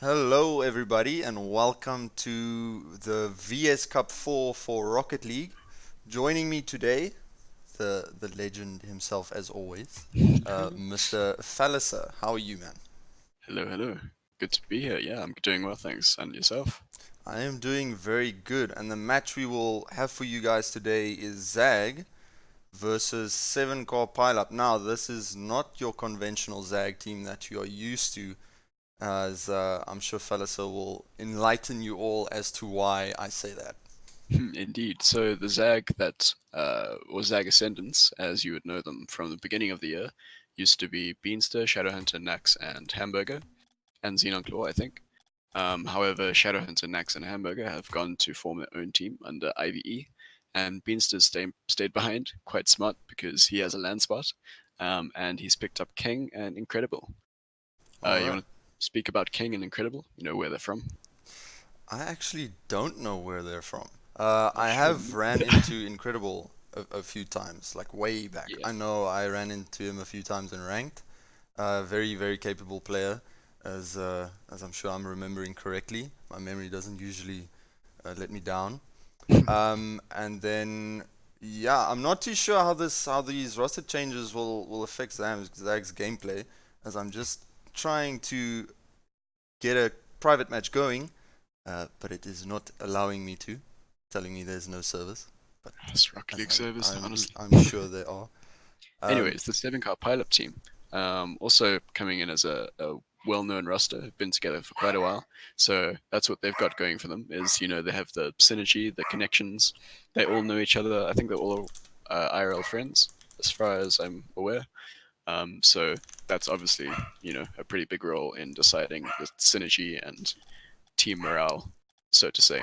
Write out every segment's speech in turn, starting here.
Hello, everybody, and welcome to the VS Cup 4 for Rocket League. Joining me today, the legend himself, as always, Mr. Falliser. How are you, man? Hello, hello. Good to be here. Yeah, I'm doing well, thanks. And yourself? I am doing very good, and the match we will have for you guys today is ZAG versus 7CarPileup. Now, this is not your conventional ZAG team that you are used to, as I'm sure Falliser will enlighten you all as to why I say that. Indeed. So the ZAG or ZAG Ascendants, as you would know them from the beginning of the year, used to be Beanster, Shadowhunter, Nax, and Hamburger, and Xenonclaw, I think. However, Shadowhunter, Nax, and Hamburger have gone to form their own team under IVE, and Beanster stayed behind, quite smart because he has a land spot, and he's picked up King and Incredible. All You right. want to speak about King and Incredible? You know where they're from? I actually don't know where they're from. Oh, I sure. have ran into Incredible a few times, like way back. Yeah. I know I ran into him a few times in ranked. Very, very capable player, as I'm sure I'm remembering correctly. My memory doesn't usually let me down. And then, yeah, I'm not too sure how these roster changes will affect Zag's gameplay, as I'm just trying to get a private match going, but it is not allowing me to, telling me there's no service. But It's Rocket League service, honestly. I'm sure there are. Um, Anyways, the 7CarPileup team, also coming in as a well-known roster, have been together for quite a while. So that's what they've got going for them is, they have the synergy, the connections. They all know each other. I think they're all IRL friends, as far as I'm aware. So that's obviously, a pretty big role in deciding the synergy and team morale, so to say.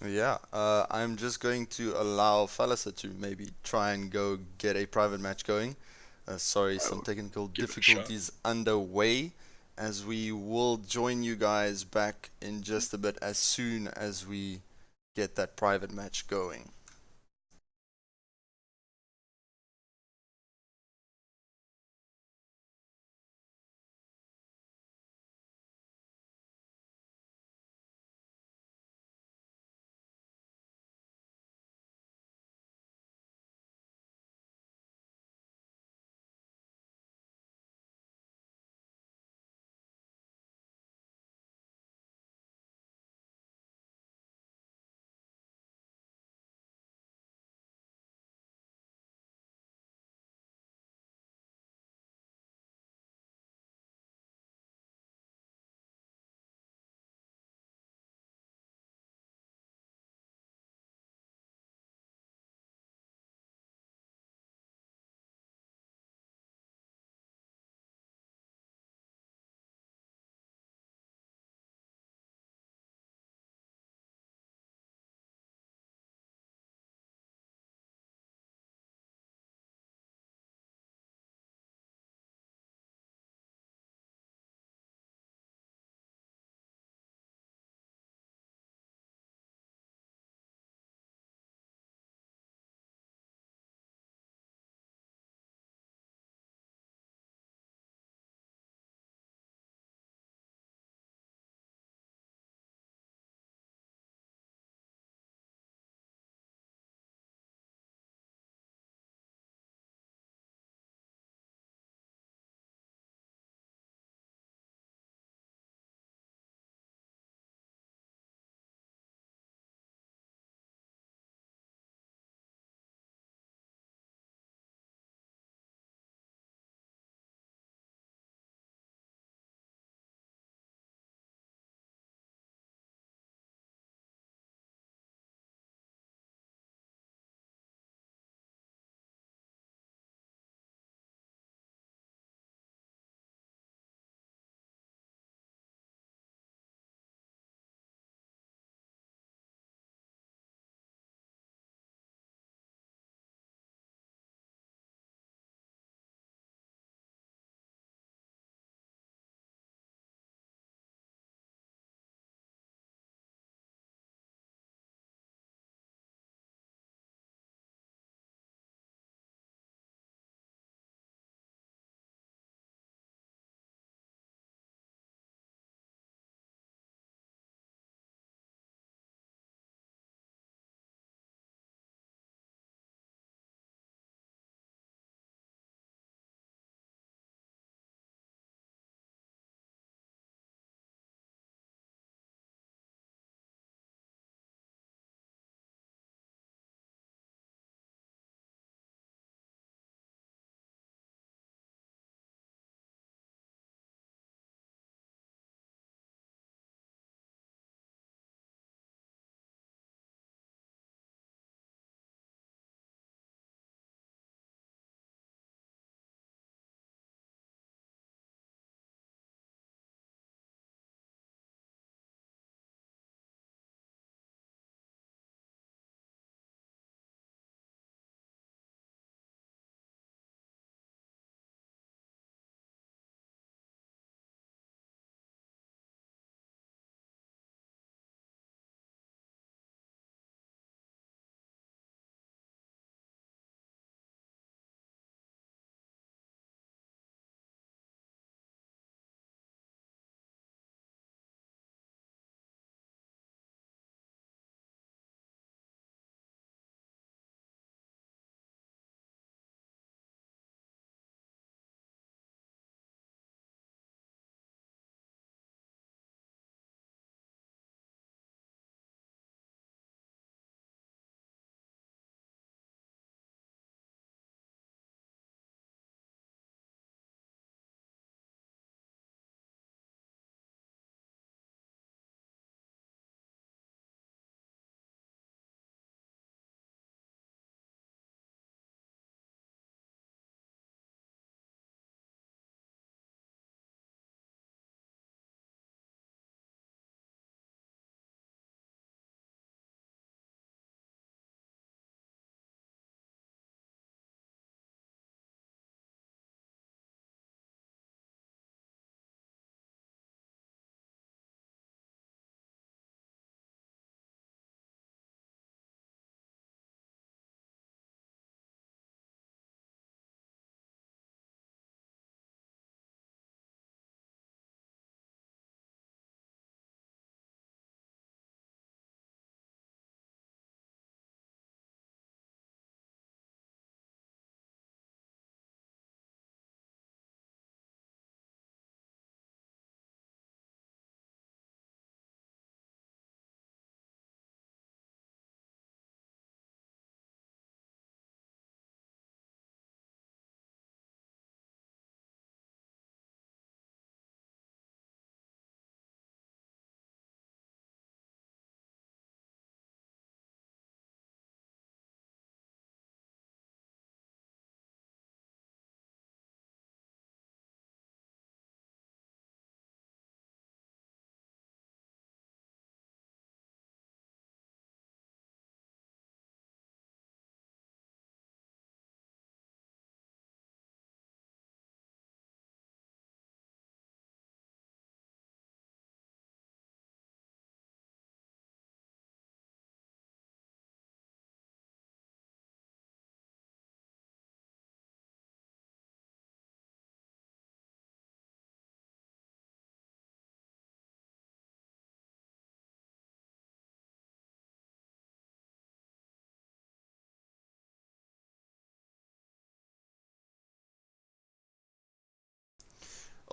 yeah, I'm just going to allow Falasa to maybe try and go get a private match going. Sorry, I some will technical give it a shot. difficulties underway, as we will join you guys back in just a bit as soon as we get that private match going.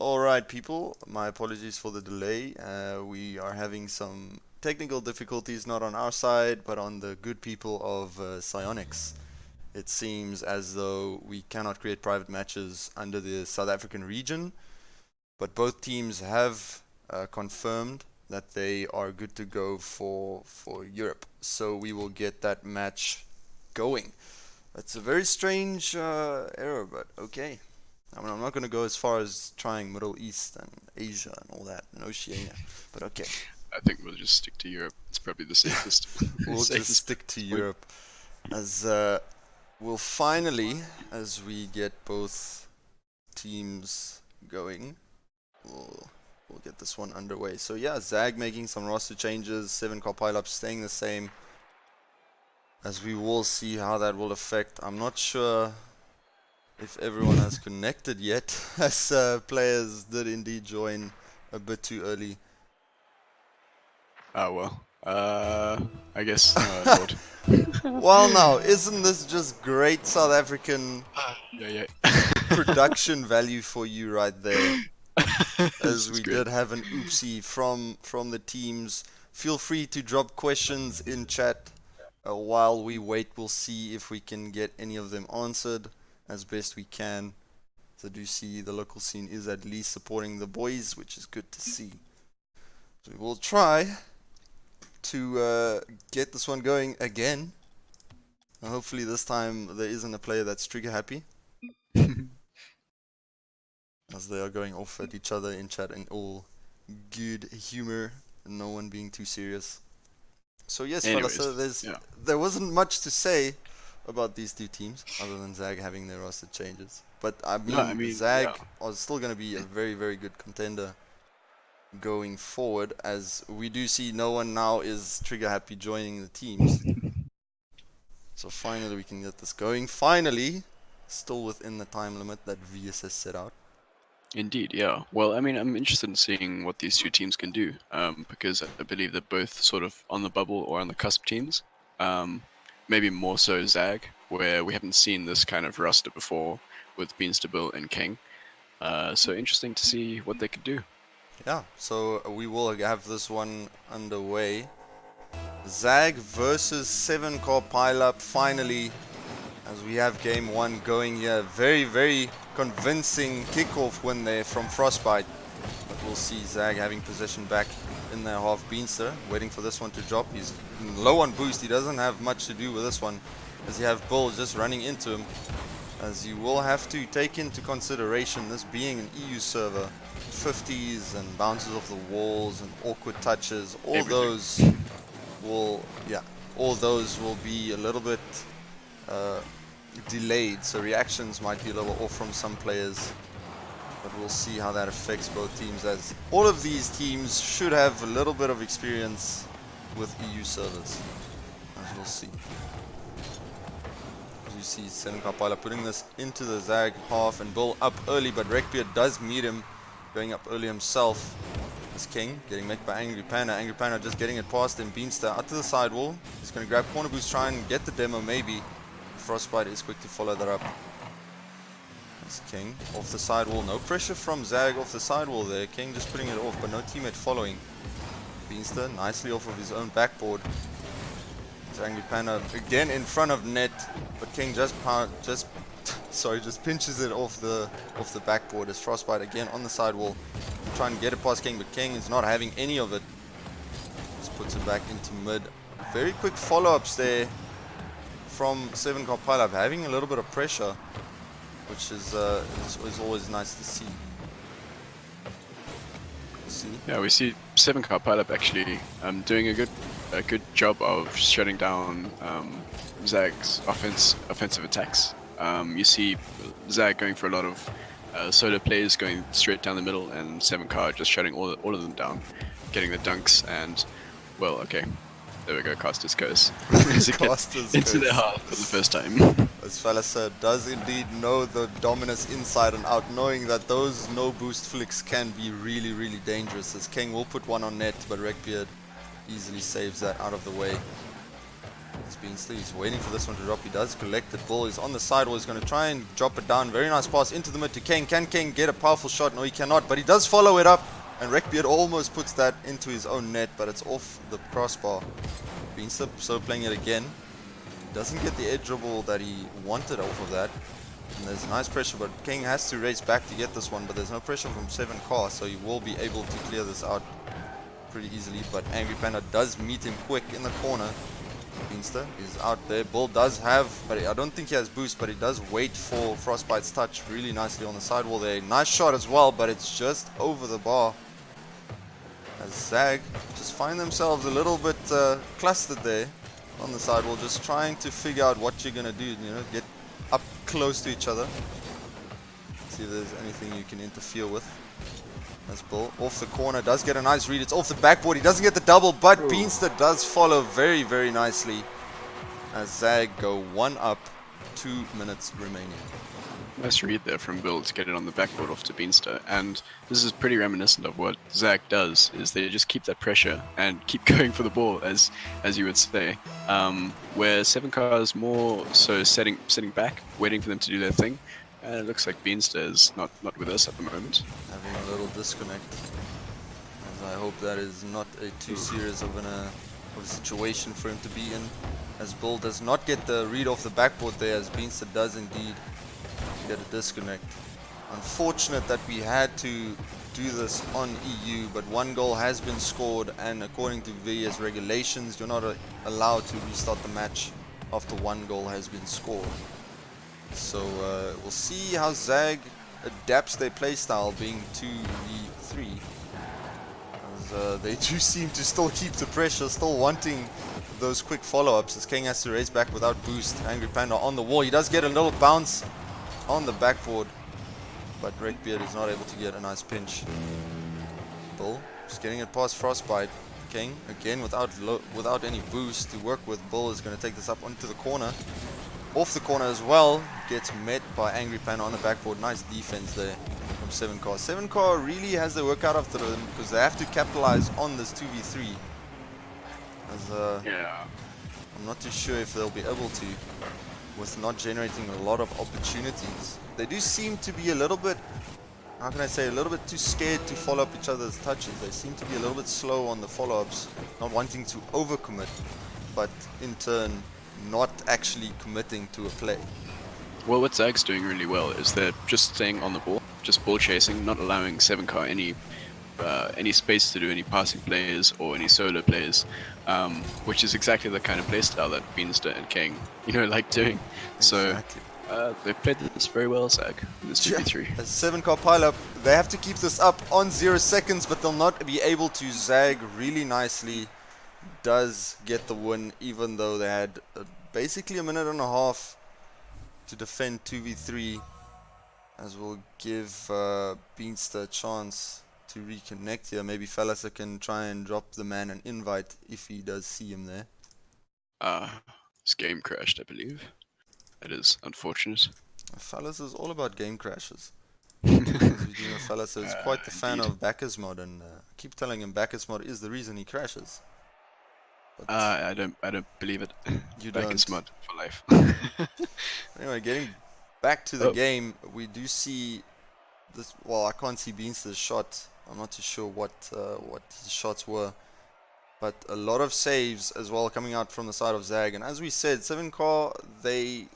Alright, people, my apologies for the delay. We are having some technical difficulties, not on our side, but on the good people of Psionics. It seems as though we cannot create private matches under the South African region, but both teams have confirmed that they are good to go for Europe. So we will get that match going. It's a very strange error, but okay. I mean, I'm not going to go as far as trying Middle East and Asia and all that, and Oceania, but okay. I think we'll just stick to Europe. It's probably the safest. We'll just stick to Europe, as we'll finally, as we get both teams going, we'll get this one underway. So yeah, ZAG making some roster changes, 7CarPileup staying the same, as we will see how that will affect. I'm not sure if everyone has connected yet, as players did indeed join a bit too early. Oh well. I guess. Oh Lord. Well, now, isn't this just great South African Yeah. production value for you right there? This As is we great. did have an oopsie from the teams. Feel free to drop questions in chat while we wait. We'll see if we can get any of them answered as best we can. So do see the local scene is at least supporting the boys, which is good to see. So we will try to get this one going again. Hopefully this time there isn't a player that's trigger happy, as they are going off at each other in chat in all good humor and no one being too serious. So yes, fellas, so there wasn't much to say about these two teams other than ZAG having their roster changes. But I mean, ZAG are still going to be a very, very good contender going forward, as we do see no one now is trigger happy joining the teams. So finally we can get this going. Finally, still within the time limit that VS has set out. Indeed, yeah. Well, I mean, I'm interested in seeing what these two teams can do, because I believe they're both sort of on the bubble or on the cusp teams. Maybe more so ZAG, where we haven't seen this kind of roster before with Beanstable and King. So interesting to see what they could do. Yeah, so we will have this one underway. ZAG versus 7CarPileup finally, as we have game one going here. Very, very convincing kickoff win there from Frostbite. But we'll see ZAG having possession back in their half. Beanster waiting for this one to drop. He's low on boost. He doesn't have much to do with this one, as you have Bull just running into him. As you will have to take into consideration this being an EU server. 50s and bounces off the walls and awkward touches. All those will be a little bit delayed, so reactions might be a little off from some players, but we'll see how that affects both teams, as all of these teams should have a little bit of experience with EU servers, as we'll see. As you see 7CarPileup putting this into the ZAG half, and Bull up early, but Rekbeard does meet him, going up early himself. As King getting met by Angry Panda. Angry Panda just getting it past him. Beanster out to the sidewall. He's going to grab corner boost, try and get the demo maybe. Frostbite is quick to follow that up. That's King off the sidewall. No pressure from ZAG off the sidewall there. King just putting it off, but no teammate following. Beanster nicely off of his own backboard. Angry Panda again in front of net, but King just pinches it off the backboard, as Frostbite again on the sidewall, trying to get it past King, but King is not having any of it. Just puts it back into mid. Very quick follow-ups there from 7CarPileup, having a little bit of pressure, which is always nice to see. Yeah, we see 7CarPileup actually doing a good job of shutting down ZAG's offensive attacks. You see ZAG going for a lot of solo plays, going straight down the middle, and 7Car just shutting all of them down, getting the dunks, and well, okay, there we go. Casters goes into their half for the first time. As Fellas does indeed know the dominus inside and out, knowing that those no boost flicks can be really, really dangerous. As King will put one on net, but Rekbeard easily saves that out of the way. As Beansler. He's waiting for this one to drop. He does collect it. Bull is on the sidewall. He's going to try and drop it down. Very nice pass into the mid to King. Can King get a powerful shot? No, he cannot, but he does follow it up. And Rekbeard almost puts that into his own net, but it's off the crossbar. Beansler so playing it again. Doesn't get the edge dribble that he wanted off of that. And there's nice pressure, but King has to race back to get this one, but there's no pressure from 7car, so he will be able to clear this out pretty easily. But Angry Panda does meet him quick in the corner. Beansler is out there. Bull does have, but I don't think he has boost, but he does wait for Frostbite's touch really nicely on the sidewall there. Nice shot as well, but it's just over the bar. As ZAG just find themselves a little bit clustered there on the sidewall, just trying to figure out what you're going to do, you know, get up close to each other. See if there's anything you can interfere with. That's Bull off the corner, does get a nice read. It's off the backboard. He doesn't get the double, but Beansler does follow very, very nicely as ZAG go 1 up, 2 minutes remaining. Nice read there from Bill to get it on the backboard off to Beanstar, and this is pretty reminiscent of what ZAG does, is they just keep that pressure and keep going for the ball, as you would say, where 7car is more so sitting back, waiting for them to do their thing, and it looks like Beanstar is not with us at the moment. Having a little disconnect, as I hope that is not a too serious of a situation for him to be in, as Bull does not get the read off the backboard there, as Beanstar does indeed get a disconnect. Unfortunate that we had to do this on EU, but 1 goal has been scored, and according to various regulations, you're not allowed to restart the match after 1 goal has been scored. So we'll see how ZAG adapts their playstyle, being 2v3. As they do seem to still keep the pressure, still wanting those quick follow-ups, as King has to race back without boost. Angry Panda on the wall. He does get a little bounce on the backboard, but Rekbeard is not able to get a nice pinch. Bull just getting it past Frostbite. King again without any boost to work with. Bull is going to take this up onto the corner. Off the corner as well, gets met by Angry Panda on the backboard. Nice defense there from 7car. 7car really has their work out after them, because they have to capitalize on this 2v3. As Yeah. I'm not too sure if they'll be able to, with not generating a lot of opportunities. They do seem to be a little bit, how can I say, a little bit too scared to follow up each other's touches. They seem to be a little bit slow on the follow-ups, not wanting to overcommit, but in turn not actually committing to a play. Well, what ZAG's doing really well is they're just staying on the ball, just ball chasing, not allowing 7car any space to do any passing plays or any solo plays, which is exactly the kind of playstyle that Beanstar and King, like doing. Exactly. So they played this very well, ZAG, in this 2v3. As 7CarPileup, they have to keep this up on 0 seconds, but they'll not be able to. ZAG really nicely does get the win, even though they had basically a minute and a half to defend 2v3, as we'll give Beanstar a chance to reconnect here. Maybe Falasa can try and drop the man an invite if he does see him there. This game crashed, I believe. That is unfortunate. Falasa is all about game crashes. As we do know, Falasa is quite the fan Indeed. of Bacchus mod, and I keep telling him Bacchus mod is the reason he crashes. But I don't believe it. you Back don't. in smut for life. Anyway, getting back to the game, we do see this. Well, I can't see Beanstar's shot. I'm not too sure what his shots were, but a lot of saves as well coming out from the side of ZAG. And as we said, 7car, they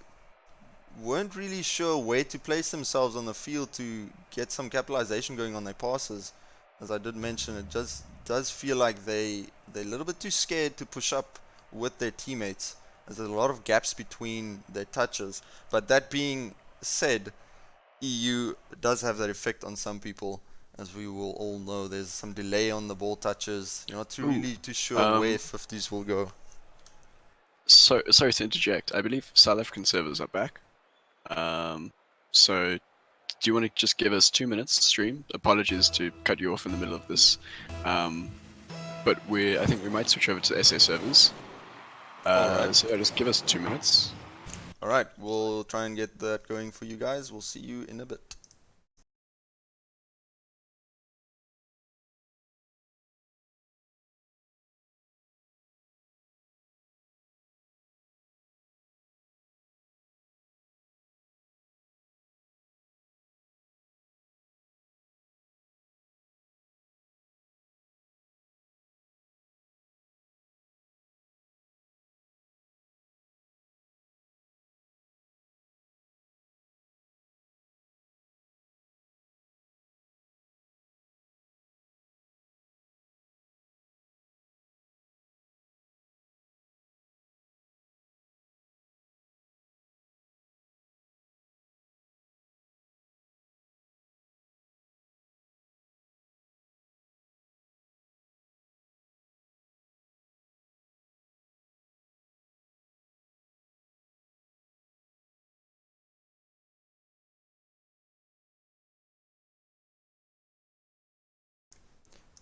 weren't really sure where to place themselves on the field to get some capitalization going on their passes. As I did mention, it just does feel like they're a little bit too scared to push up with their teammates, as there's a lot of gaps between their touches. But that being said, EU does have that effect on some people, as we will all know. There's some delay on the ball touches. You're not really too sure where 50s will go. So sorry to interject. I believe South African servers are back. So do you want to just give us 2 minutes stream? Apologies to cut you off in the middle of this. But I think we might switch over to SA servers. So just give us 2 minutes. Alright, we'll try and get that going for you guys. We'll see you in a bit.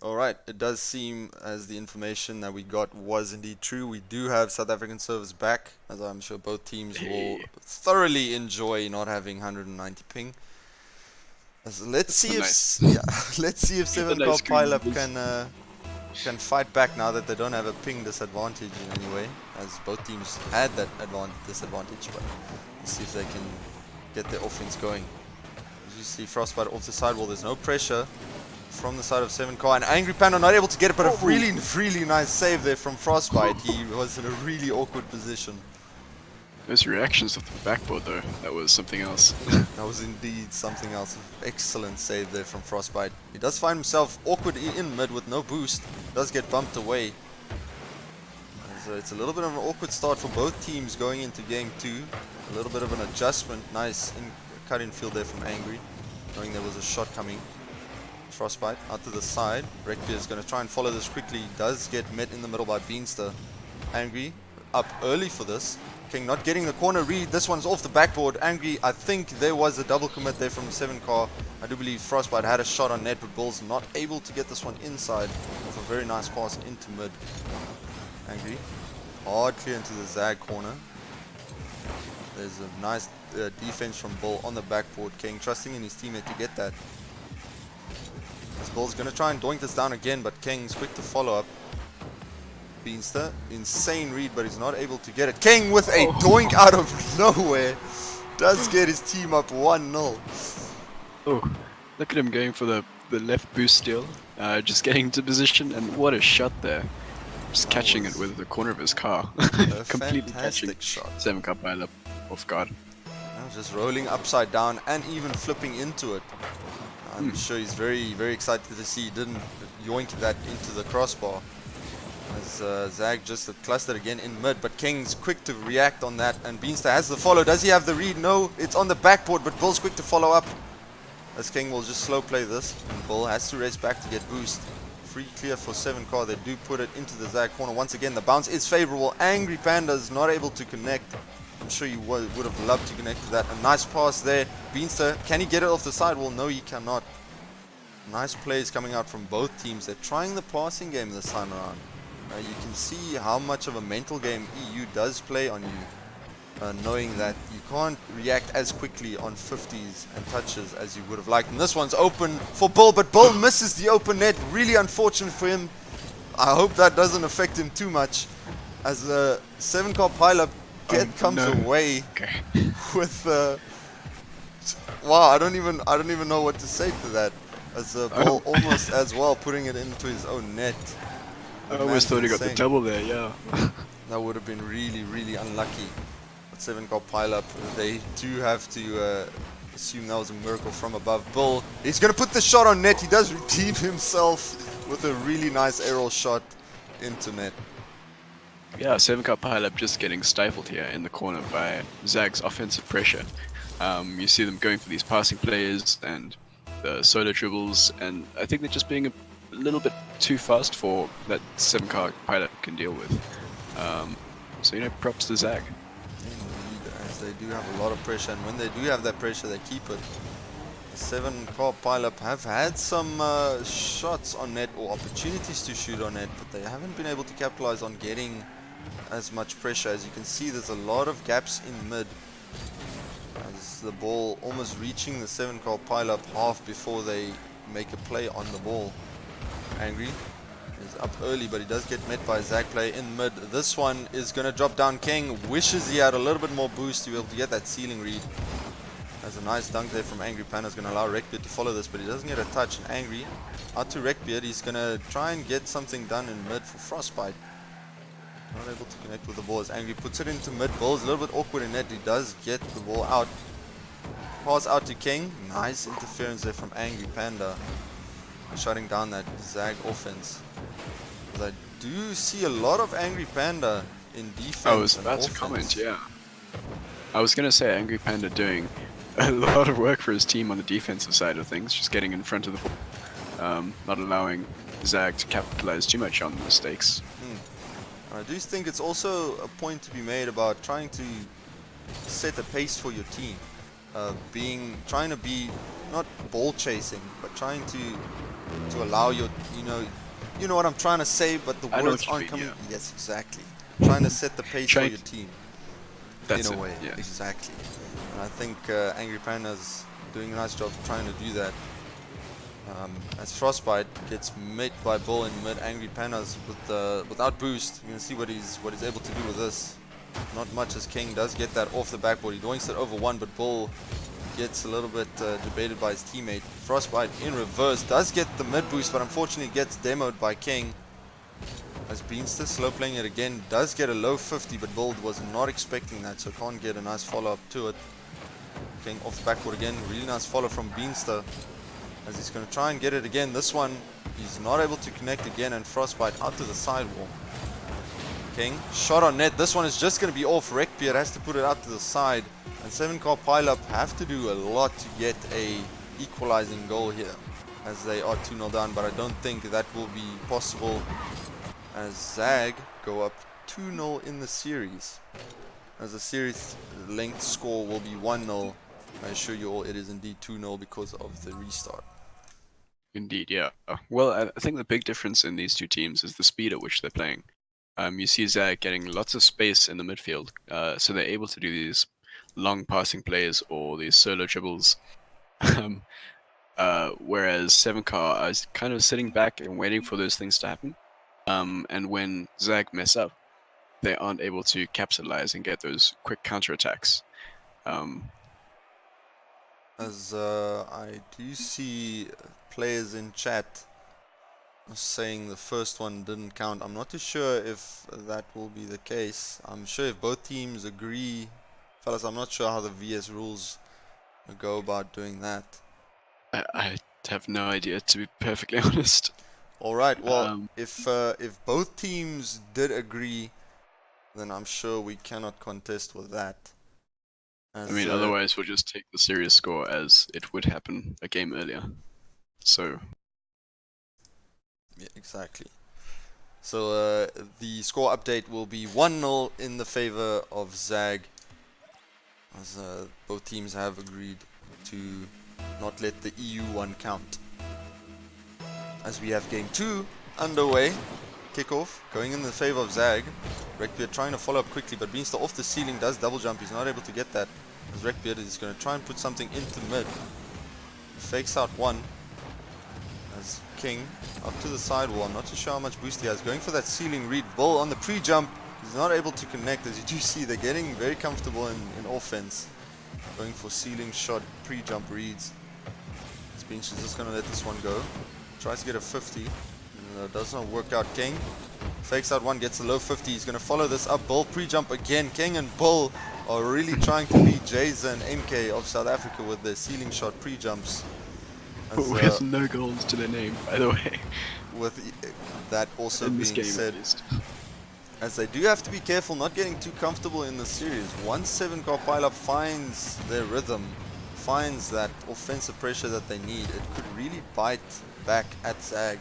Alright, it does seem as the information that we got was indeed true. We do have South African servers back, as I'm sure both teams will Hey, thoroughly enjoy not having 190 ping. Let's that's the see if nice, yeah, let's see if the nice 7CarPileup green. can fight back now that they don't have a ping disadvantage in any way, as both teams had that disadvantage. But let's see if they can get their offense going. As you see, Frostbite off the sidewall. There's no pressure from the side of 7Car, and Angry Panda not able to get it, but a really nice save there from Frostbite. He was in a really awkward position. Those reactions off the backboard though, that was something else. That was indeed something else. Excellent save there from Frostbite. He does find himself awkward in mid with no boost. Does get bumped away. So it's a little bit of an awkward start for both teams going into game 2. A little bit of an adjustment. Nice cut in field there from Angry, knowing there was a shot coming. Frostbite out to the side. Rekbeer is going to try and follow this quickly. He does get met in the middle by Beanster. Angry up early for this. King not getting the corner read. This one's off the backboard. Angry, I think there was a double commit there from 7Car. I do believe Frostbite had a shot on net, but Bull's not able to get this one inside with a very nice pass into mid. Angry. Hard clear into the ZAG corner. There's a nice defense from Bull on the backboard. King trusting in his teammate to get that. As Bull's going to try and doink this down again, but King's quick to follow up. Beanster, insane read, but he's not able to get it. King with a doink out of nowhere does get his team up 1-0. Oh, look at him going for the left boost steal, just getting into position, and what a shot there. Just catching it with the corner of his car. Completely catching shot. 7CarPileup off guard. Just rolling upside down and even flipping into it. I'm sure he's very, very excited to see he didn't yoink that into the crossbar. As ZAG just clustered again in mid, but King's quick to react on that, and Beanster has the follow. Does he have the read? No, it's on the backboard, but Bull's quick to follow up. As King will just slow play this, and Bull has to race back to get boost. Free clear for 7Car. They do put it into the ZAG corner. Once again, the bounce is favorable. Angry Panda's not able to connect. I'm sure you would have loved to connect to that. A nice pass there. Beanster, can he get it off the sidewall? No, he cannot. Nice plays coming out from both teams. They're trying the passing game this time around. You can see how much of a mental game EU does play on you, knowing that you can't react as quickly on 50s and touches as you would have liked. And this one's open for Bull, but Bull misses the open net. Really unfortunate for him. I hope that doesn't affect him too much, as the 7CarPileup comes away with wow, I don't even know what to say to that, as Bull almost as well putting it into his own net. I almost thought he got the double there, yeah. That would have been really, really unlucky. But 7CarPileup, they do have to assume that was a miracle from above. Bull, he's going to put the shot on net. He does redeem himself with a really nice aerial shot into net. Yeah, 7CarPileup just getting stifled here in the corner by ZAG's offensive pressure. You see them going for these passing plays and the solo dribbles, and I think they're just being a little bit too fast for that 7CarPileup can deal with. So, props to ZAG. Indeed, as they do have a lot of pressure, and when they do have that pressure, they keep it. The 7CarPileup have had some shots on net, or opportunities to shoot on net, but they haven't been able to capitalize on getting as much pressure. As you can see, there's a lot of gaps in mid, as the ball almost reaching the 7CarPileup half before they make a play on the ball. Angry is up early, but he does get met by ZAG play in mid. This one is going to drop down. King wishes he had a little bit more boost to be able to get that ceiling read. There's a nice dunk there from Angry Panda. Is going to allow Rekbeard to follow this, but he doesn't get a touch. And Angry out to Rekbeard. He's going to try and get something done in mid for Frostbite. Not able to connect with the ball as Angry puts it into mid. Ball's a little bit awkward in net. He does get the ball out. Pass out to King. Nice interference there from Angry Panda, shutting down that ZAG offense. I do see a lot of Angry Panda in defense. I was about to comment, yeah. I was going to say Angry Panda doing a lot of work for his team on the defensive side of things, just getting in front of the ball, not allowing ZAG to capitalize too much on the mistakes. I do think it's also a point to be made about trying to set a pace for your team. Trying to be not ball chasing, but trying to to allow your, you know what I'm trying to say, but the I know words what you aren't mean. coming. Yeah. Yes, exactly. Trying to set the pace for Trying. your team in That's a it. way, Yes. exactly. And I think Angry Panda's doing a nice job trying to do that. As Frostbite gets met by Bull in mid, Angry Pandas without boost. You can see what he's able to do with this. Not much, as King does get that off the backboard. He doinks it over one, but Bull gets a little bit debated by his teammate. Frostbite in reverse does get the mid boost, but unfortunately gets demoed by King. As Beanster slow playing it again, does get a low 50, but Bull was not expecting that, so can't get a nice follow up to it. King off the backboard again, really nice follow from Beanster, as he's going to try and get it again. This one, he's not able to connect again, and Frostbite out to the sidewall. King, shot on net. This one is just going to be off. Rekbeard has to put it out to the side, and 7CarPileup have to do a lot to get a equalizing goal here, as they are 2-0 down, but I don't think that will be possible, as ZAG go up 2-0 in the series. As the series length score will be 1-0. I assure you all it is indeed 2-0 because of the restart. Indeed, yeah. Well, I think the big difference in these two teams is the speed at which they're playing. You see Zag getting lots of space in the midfield, so they're able to do these long passing plays or these solo dribbles. Whereas 7car is kind of sitting back and waiting for those things to happen. And when Zag mess up, they aren't able to capitalize and get those quick counterattacks. As I do see players in chat saying the first one didn't count. I'm not too sure if that will be the case. I'm sure if both teams agree, fellas, I'm not sure how the VS rules go about doing that. I have no idea, to be perfectly honest. All right. Well, if both teams did agree, then I'm sure we cannot contest with that. I mean, otherwise we'll just take the Sirius score as it would happen a game earlier. So. Yeah, exactly. So the score update will be 1-0 in the favor of ZAG, as both teams have agreed to not let the EU one count. As we have game 2 underway, kickoff going in the favor of ZAG. Rekbeard trying to follow up quickly, but Beanstar off the ceiling does double jump. He's not able to get that, as Rekbeard is going to try and put something into mid. Fakes out one, as King up to the sidewall. I'm not too sure how much boost he has. Going for that ceiling read. Bull on the pre-jump. He's not able to connect. As you do see, they're getting very comfortable in offense. Going for ceiling shot pre-jump reads. Bench is just going to let this one go. Tries to get a 50. Does not work out. King fakes out one, gets a low 50. He's going to follow this up. Bull pre-jump again. King and Bull are really trying to beat Jays and MK of South Africa with their ceiling shot pre-jumps. With no goals to their name, by the way. With that also in being said, as they do have to be careful not getting too comfortable in the series. Once 7CarPileup finds their rhythm, finds that offensive pressure that they need, it could really bite back at ZAG.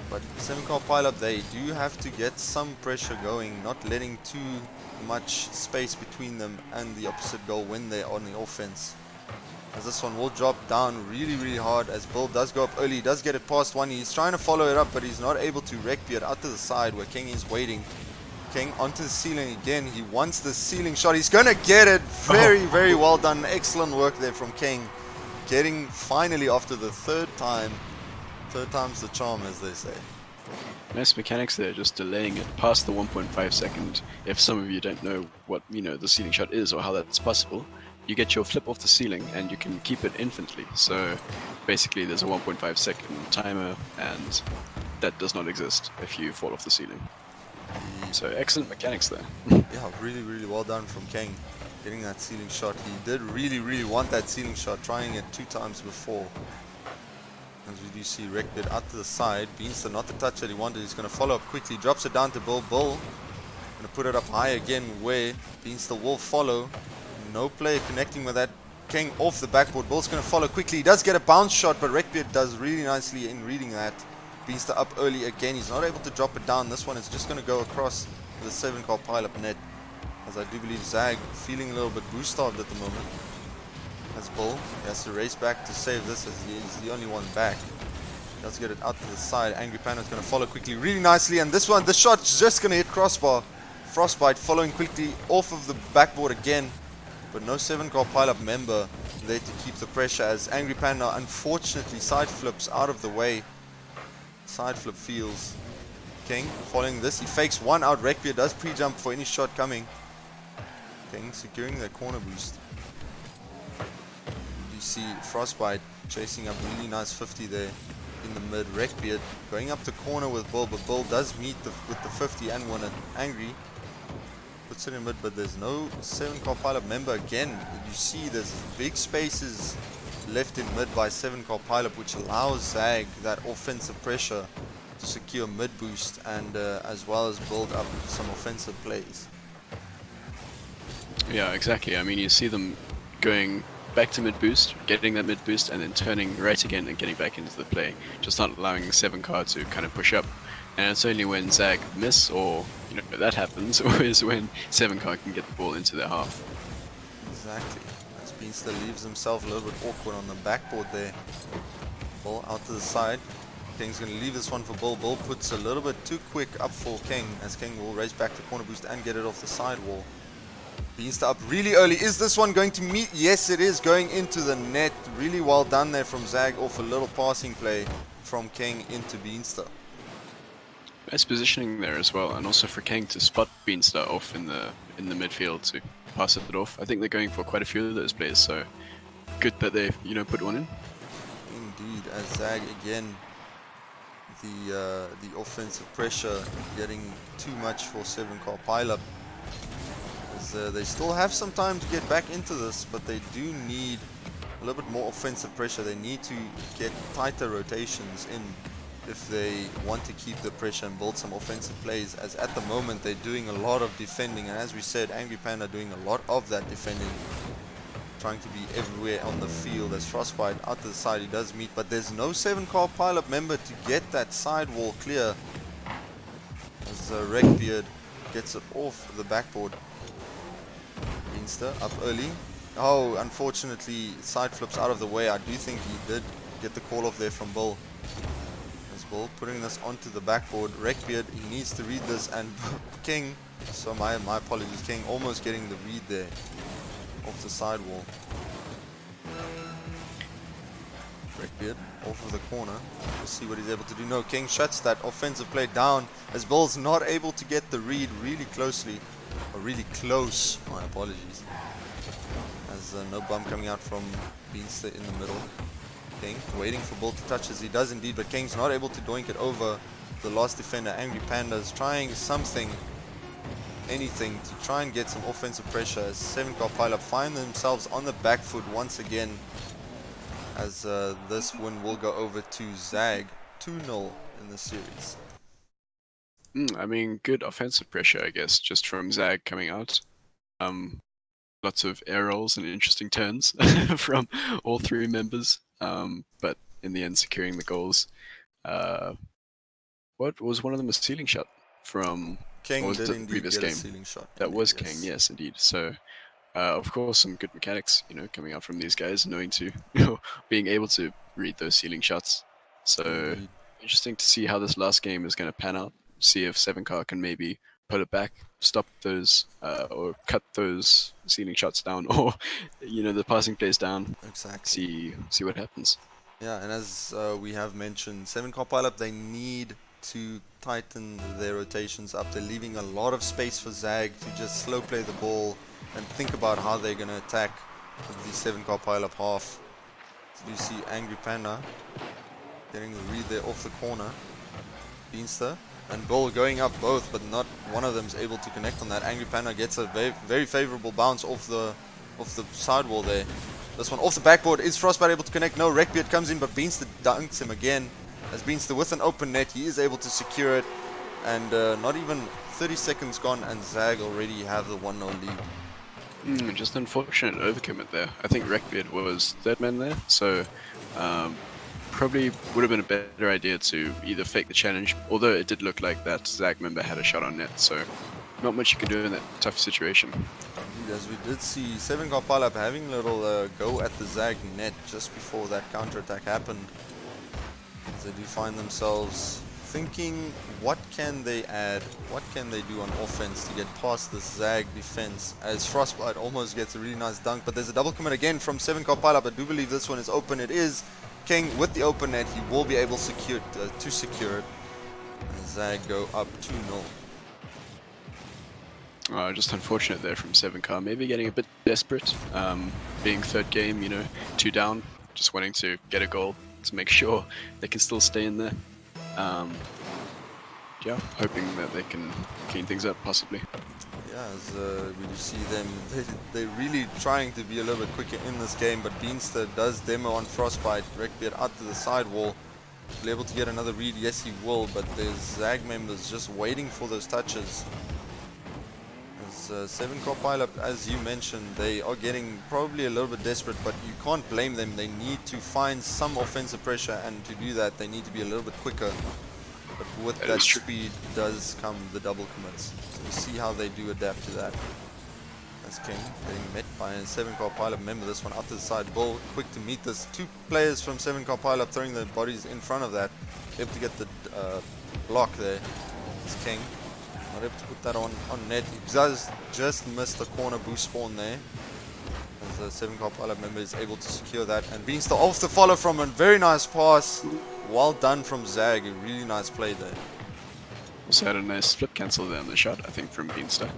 But 7CarPileup, they do have to get some pressure going, not letting too much space between them and the opposite goal when they're on the offense. As this one will drop down really hard, as Bull does go up early. He does get it past one. He's trying to follow it up, but he's not able to. Rekbeard out to the side where King is waiting. King onto the ceiling again. He wants the ceiling shot. He's going to get it. Very well done. Excellent work there from King. Getting finally after the third time. Third time's the charm, as they say. Nice mechanics there, just delaying it past the 1.5 second. If some of you don't know what, the ceiling shot is or how that's possible, you get your flip off the ceiling and you can keep it infinitely. So basically there's a 1.5 second timer, and that does not exist if you fall off the ceiling. So excellent mechanics there. Yeah, really well done from King. Getting that ceiling shot. He did really want that ceiling shot, trying it 2 times before. As we do see Rekbeard out to the side. Beanstar not the touch that he wanted. He's going to follow up quickly. Drops it down to Bull. Bull going to put it up high again, where Beanstar will follow. No player connecting with that. King off the backboard. Bull's going to follow quickly. He does get a bounce shot, but Rekbeard does really nicely in reading that. Beanstar up early again. He's not able to drop it down. This one is just going to go across the 7CarPileup net. As I do believe ZAG feeling a little bit boost starved at the moment. As Bull has to race back to save this, as he is the only one back. Let's get it out to the side. Angry Panda's going to follow quickly really nicely. And this one, the shot's just going to hit crossbar. Frostbite following quickly off of the backboard again. But no 7CarPileup member there to keep the pressure as Angry Panda unfortunately side flips out of the way. Side flip feels King following this. He fakes one out. Rekbeer does pre-jump for any shot coming. King securing the corner boost. You see Frostbite chasing up really nice 50 there in the mid. Rekbeard going up the corner with Bull, but Bull does meet with the 50 and win it. Angry puts it in mid, but there's no 7CarPileup member again. You see there's big spaces left in mid by 7CarPileup, which allows ZAG that offensive pressure to secure mid boost and as well as build up some offensive plays. Yeah, exactly. I mean, you see them going back to mid boost, getting that mid boost, and then turning right again and getting back into the play, just not allowing 7Car to kind of push up. And it's only when ZAG miss, or that happens, or is when 7Car can get the ball into their half. Exactly. As Beanster leaves himself a little bit awkward on the backboard there. Ball out to the side. King's going to leave this one for Bull. Bull puts a little bit too quick up for King, as King will race back to corner boost and get it off the side wall. Beanster up really early. Is this one going to meet? Yes, it is going into the net. Really well done there from ZAG off a little passing play from King into Beanster. Nice positioning there as well, and also for King to spot Beanstar off in the midfield to pass it off. I think they're going for quite a few of those plays, so good that they put one in. Indeed, as ZAG again, the offensive pressure getting too much for 7CarPileup. They still have some time to get back into this, but they do need a little bit more offensive pressure. They need to get tighter rotations in if they want to keep the pressure and build some offensive plays, as at the moment they're doing a lot of defending, and as we said, Angry Panda doing a lot of that defending, trying to be everywhere on the field. As Frostbite out to the side, he does meet, but there's no 7CarPileup member to get that side wall clear, as Rekbeard gets it off the backboard. Beanster up early. Oh, unfortunately side flips out of the way. I do think he did get the call off there from Bull. Bull putting this onto the backboard. Rekbeard, he needs to read this, and King, so my apologies, King almost getting the read there off the sidewall. Rekbeard off of the corner. We'll see what he's able to do. No, King shuts that offensive play down as Bull's not able to get the read really closely, or really close, my apologies. As no bump coming out from Beanster in the middle. King waiting for Bull to touch, as he does indeed, but King's not able to doink it over the last defender. Angry Panda's trying something, anything to try and get some offensive pressure as 7CarPileup find themselves on the back foot once again, as this win will go over to ZAG 2-0 in the series. I mean, good offensive pressure, I guess, just from ZAG coming out. Lots of air rolls and interesting turns from all three members. But in the end, securing the goals. What was one of them a ceiling shot from? King was did the indeed previous get game? a ceiling shot. That indeed, was yes. King, yes, indeed. So, of course, some good mechanics, coming out from these guys, knowing to, being able to read those ceiling shots. So, Indeed. interesting to see how this last game is going to pan out. See if 7Car can maybe put it back, stop those, or cut those ceiling shots down, or the passing plays down. Exactly. See what happens. Yeah, and as we have mentioned, 7CarPileup, they need to tighten their rotations up. They're leaving a lot of space for ZAG to just slow play the ball and think about how they're going to attack the 7CarPileup half. So you see Angry Panda getting the read there off the corner. Beanster and Bull going up both, but not one of them is able to connect on that. Angry Panda gets a very favorable bounce off the sidewall there. This one off the backboard. Is Frostbite able to connect? No, Rekbeard comes in, but Beanster dunks him again. As Beanster with an open net, he is able to secure it. And not even 30 seconds gone, and ZAG already have the 1-0 lead. Just unfortunate overcommit there. I think Rekbeard was third man there, so probably would have been a better idea to either fake the challenge, although it did look like that ZAG member had a shot on net, so not much you can do in that tough situation. As we did see 7CarPileup having a little go at the ZAG net just before that counter-attack happened. they do find themselves thinking, what can they add, what can they do on offense to get past this ZAG defense, as Frostbite almost gets a really nice dunk, but there's a double commit again from 7CarPileup. I do believe this one is open. It is. King with the open net, he will be able to secure it. And ZAG go up 2-0. Just unfortunate there from 7car, maybe getting a bit desperate, being third game, you know, 2 down, just wanting to get a goal to make sure they can still stay in there. Yeah, hoping that they can clean things up, possibly. Yeah, as we do see them, they're really trying to be a little bit quicker in this game, but Beanster does demo on Frostbite, Rekbeard out to the sidewall. Will be able to get another read, yes he will, but there's ZAG members just waiting for those touches. As 7CarPileup, as you mentioned, they are getting probably a little bit desperate, but you can't blame them. They need to find some offensive pressure, and to do that they need to be a little bit quicker. But with that speed does come the double commits. So we see how they do adapt to that. That's King getting met by a 7CarPileup member. This one up to the side. Bull quick to meet this. 2 players from 7CarPileup throwing their bodies in front of that. Able to get the block there. It's King. Not able to put that on net. He does just miss the corner boost spawn there. As the 7CarPileup member is able to secure that. And Beanstar off the follow from a very nice pass. Well done from ZAG. A really nice play there. Also had a nice flip cancel there on the shot, I think, from Beanstar.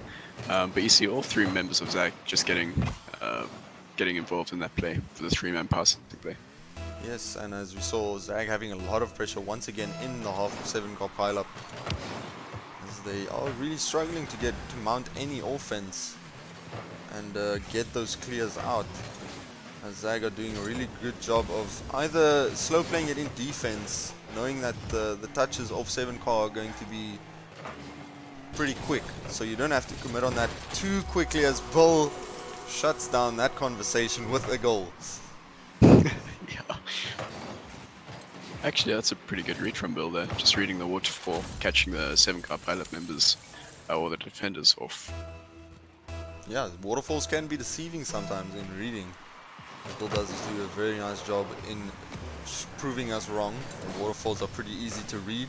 But you see all 3 members of ZAG just getting involved in that play for the 3-man passing play. Yes, and as we saw, ZAG having a lot of pressure once again in the half of 7CarPileup. As they are really struggling to mount any offense and get those clears out. As ZAG are doing a really good job of either slow playing it in defense, knowing that the touches of 7Car are going to be pretty quick, so you don't have to commit on that too quickly, as Bull shuts down that conversation with a goal. Yeah. Actually, that's a pretty good read from Bill there. Just reading the waterfall, catching the 7CarPileup members or the defenders off. Yeah, waterfalls can be deceiving sometimes in reading. Bill does do a very nice job in proving us wrong. The waterfalls are pretty easy to read,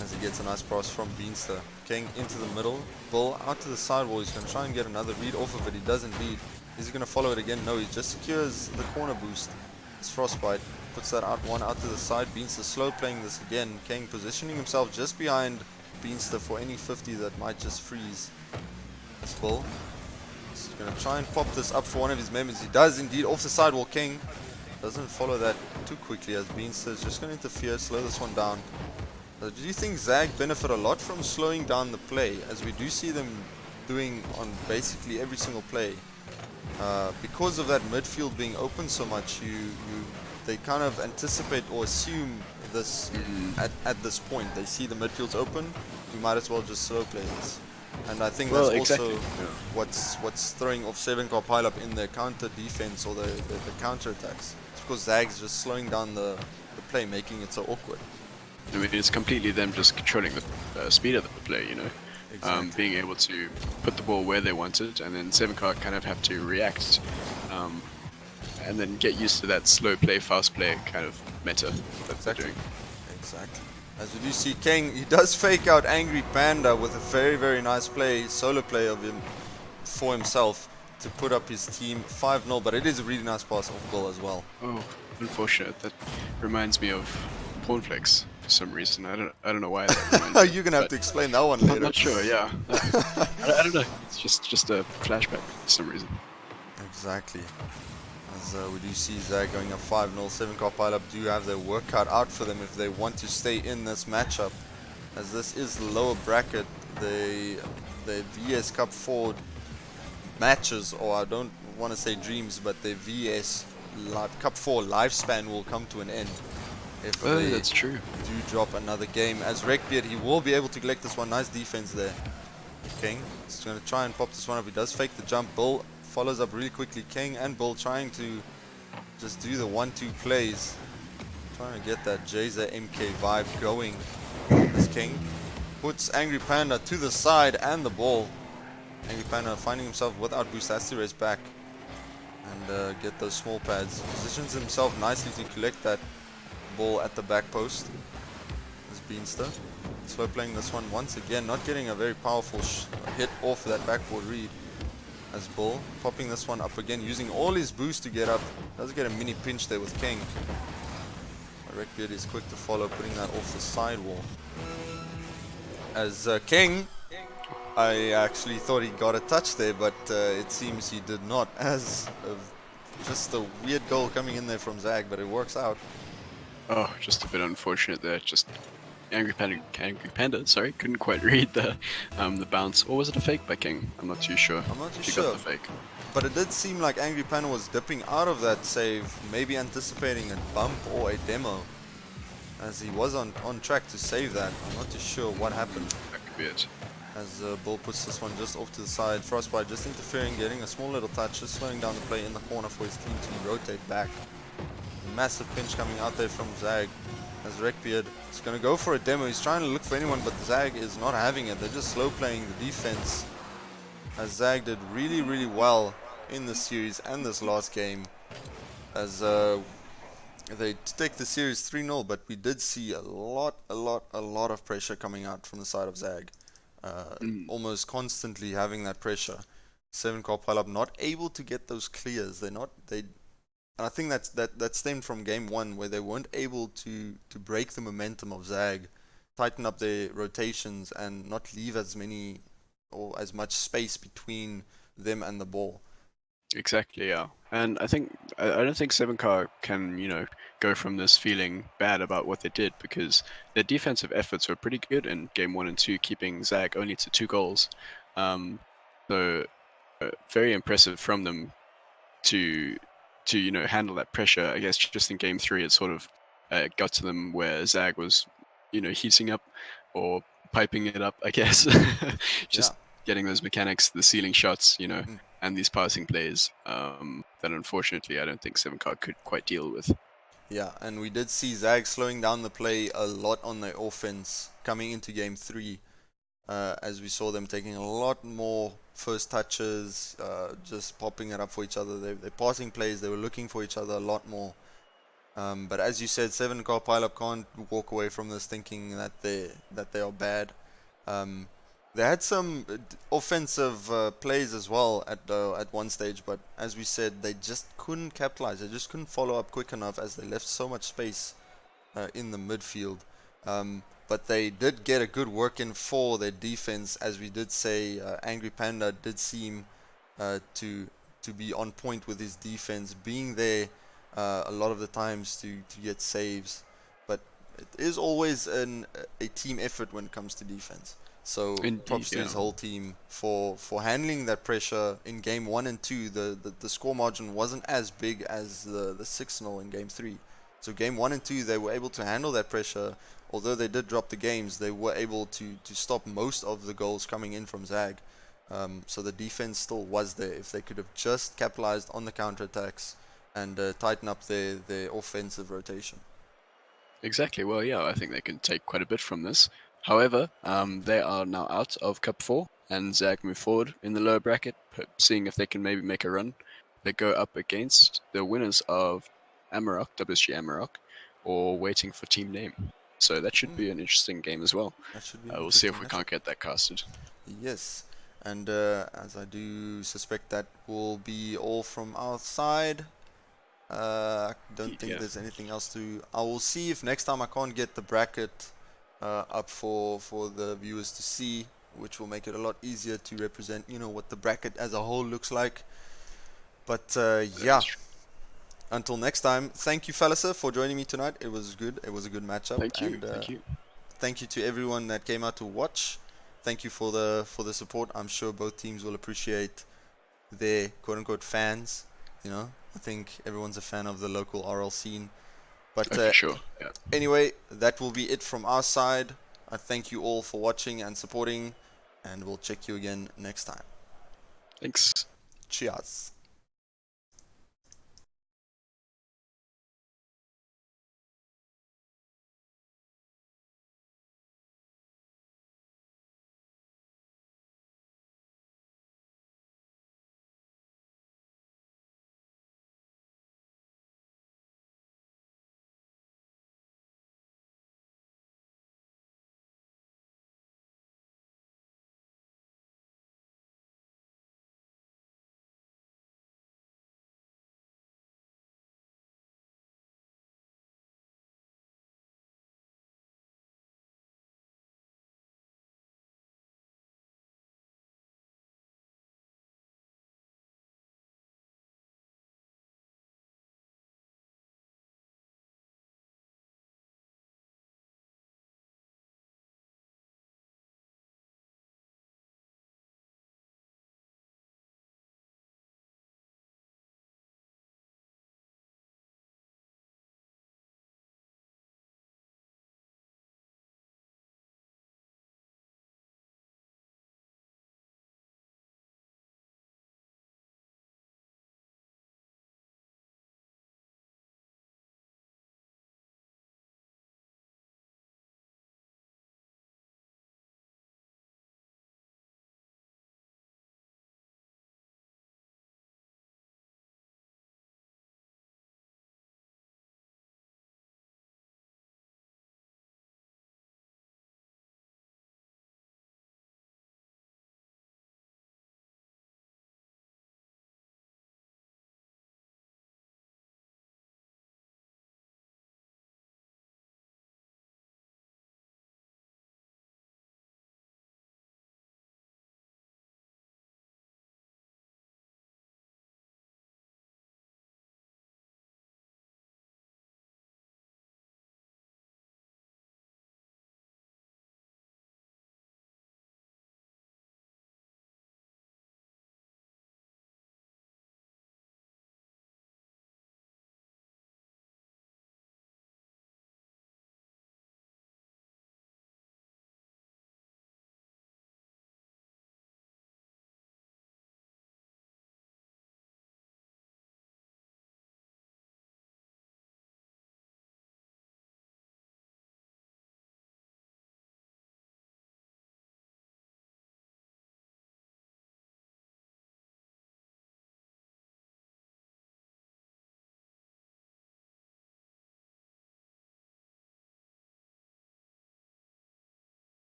as he gets a nice pass from Beanstar. King into the middle. Bull out to the sidewall. He's going to try and get another read off of it. He does indeed. Is he going to follow it again? No, he just secures the corner boost. It's Frostbite. Puts that out to the side. Beanstar slow playing this again. King positioning himself just behind Beanstar for any 50 that might just freeze. That's Bull. He's going to try and pop this up for one of his members. He does indeed off the sidewall. King doesn't follow that too quickly, as Beanstar is just going to interfere, slow this one down. Do you think ZAG benefit a lot from slowing down the play, as we do see them doing on basically every single play? Because of that midfield being open so much, they kind of anticipate or assume this at this point. They see the midfield's open, we might as well just slow play this. And I think that's also what's throwing off 7CarPileup in their counter defense or the counter attacks. It's because ZAG's just slowing down the play, making it so awkward. I mean, it's completely them just controlling the speed of the play, you know. Exactly. Being able to put the ball where they want it, and then 7Car kind of have to react, and then get used to that slow play, fast play kind of meta that they're doing. Exactly. As we do see King, he does fake out Angry Panda with a very, very nice play, solo play of him for himself to put up his team 5-0, but it is a really nice pass off Bull as well. Oh, unfortunate. That reminds me of Pornflex for some reason. I don't know why that reminds me. You're gonna have to explain that one later. I'm not sure, yeah. I don't know. It's just a flashback for some reason. Exactly. As we do see ZAG going up 5-0. 7CarPileup do have their work cut out for them if they want to stay in this matchup, as this is the lower bracket. The VS Cup 4 matches, or I don't want to say dreams, but the VS Cup 4 lifespan will come to an end if they that's true. do drop another game. As Rekbeard, he will be able to collect this one. Nice defense there. King is going to try and pop this one up. He does fake the jump. Bull follows up really quickly. King and Bull trying to just do the 1-2 plays, trying to get that Jaza MK vibe going. As King puts Angry Panda to the side and the ball. Angry Panda finding himself without boost, has to race back and get those small pads. Positions himself nicely to collect that. ball at the back post. This Beanster. Slow playing this one once again, not getting a very powerful hit off that backboard read. As Bull popping this one up again, using all his boost to get up. Does get a mini pinch there with King. Redbeard is quick to follow, putting that off the sidewall. As King, I actually thought he got a touch there, but it seems he did not. As just a weird goal coming in there from ZAG, but it works out. Oh, just a bit unfortunate there. Just Angry Panda, sorry, couldn't quite read the bounce. Or was it a fake by King? I'm not too sure. I'm not too If you sure. got the fake. But it did seem like Angry Panda was dipping out of that save, maybe anticipating a bump or a demo, as he was on track to save that. I'm not too sure what happened. That could be it. As Bull puts this one just off to the side. Frostbite just interfering, getting a small little touch, just slowing down the play in the corner for his team to rotate back. A massive pinch coming out there from ZAG. As Redbeard is going to go for a demo. He's trying to look for anyone, but ZAG is not having it. They're just slow playing the defense. As ZAG did really, really well in this series and this last game. As they take the series 3-0, but we did see a lot of pressure coming out from the side of ZAG. Almost constantly having that pressure. 7CarPileup not able to get those clears. And I think that stemmed from game 1, where they weren't able to break the momentum of ZAG, tighten up their rotations, and not leave as many or as much space between them and the ball. Exactly, yeah. And I don't think 7car can, go from this feeling bad about what they did, because their defensive efforts were pretty good in game 1 and 2, keeping ZAG only to 2 goals. So very impressive from them to handle that pressure. I guess just in game 3 it sort of got to them where ZAG was heating up or piping it up, I guess. Just getting those mechanics, the ceiling shots, and these passing plays that unfortunately I don't think 7car could quite deal with. Yeah, and we did see ZAG slowing down the play a lot on their offense coming into game 3, as we saw them taking a lot more first touches, just popping it up for each other. They're passing plays, they were looking for each other a lot more. But as you said, 7CarPileup can't walk away from this thinking that they are bad. They had some offensive plays as well at one stage, but as we said, they just couldn't capitalize. They just couldn't follow up quick enough, as they left so much space in the midfield. But they did get a good work in for their defense, as we did say. Angry Panda did seem to be on point with his defense, being there a lot of the times to get saves. But it is always a team effort when it comes to defense. So props to his whole team for handling that pressure in game 1 and 2. The score margin wasn't as big as the 6-0 in game 3. So game 1 and 2 they were able to handle that pressure. Although they did drop the games, they were able to stop most of the goals coming in from ZAG. So the defense still was there. If they could have just capitalized on the counterattacks and tighten up their offensive rotation. Exactly. Well, yeah, I think they can take quite a bit from this. However, they are now out of Cup 4, and ZAG move forward in the lower bracket, seeing if they can maybe make a run. They go up against the winners of Amarok, WSG Amarok, or waiting for team name. So that should be an interesting game as well. That should be We'll see if we can't get that casted. Yes, and as I do suspect that will be all from our side. I don't think there's anything else to. I will see if next time I can't get the bracket up for the viewers to see, which will make it a lot easier to represent, what the bracket as a whole looks like. But yeah, until next time, thank you, Falisa, for joining me tonight. It was good. It was a good matchup. Thank you. And, thank you. Thank you to everyone that came out to watch. Thank you for the support. I'm sure both teams will appreciate their quote-unquote fans. I think everyone's a fan of the local RL scene. But for sure. Yeah. Anyway, that will be it from our side. I thank you all for watching and supporting, and we'll check you again next time. Thanks. Cheers.